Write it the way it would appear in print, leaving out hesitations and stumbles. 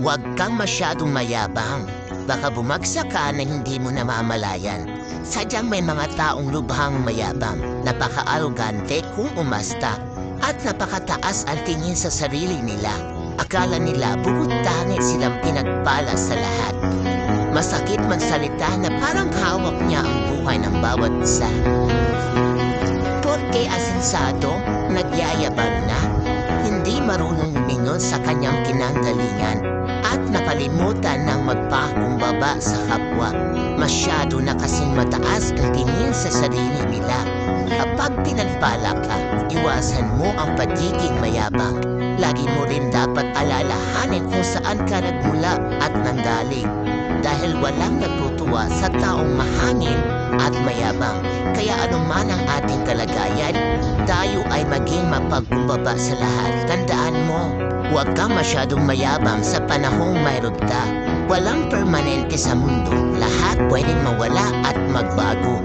Huwag kang masyadong mayabang. Baka bumagsak ka na hindi mo namamalayan. Sadyang may mga taong lubhang mayabang, napaka-arogante kung umasta, at napakataas ang tingin sa sarili nila. Akala nila bukod tangit silang pinagpala sa lahat. Masakit magsalita na parang hawak niya ang buhay ng bawat isa. Porke asensado, nagyayabang na, hindi marunong lumingon sa kanyang kinanggalingan at nakalimutan ng magpakumbaba sa kapwa. Masyado na kasing mataas ang tingin sa sarili nila. Kapag pinagpala ka, iwasan mo ang pagiging mayabang. Lagi mo rin dapat alalahanin kung saan ka nagmula at nanggaling. Dahil walang natutuwa sa taong mahangin at mayabang. Kaya anuman ang ating kalagayan, tayo ay maging mapagkumbaba sa lahat. Tandaan mo, huwag kang masyadong mayabang sa panahong mayroon ka. Walang permanente sa mundo. Lahat pwedeng mawala at magbago.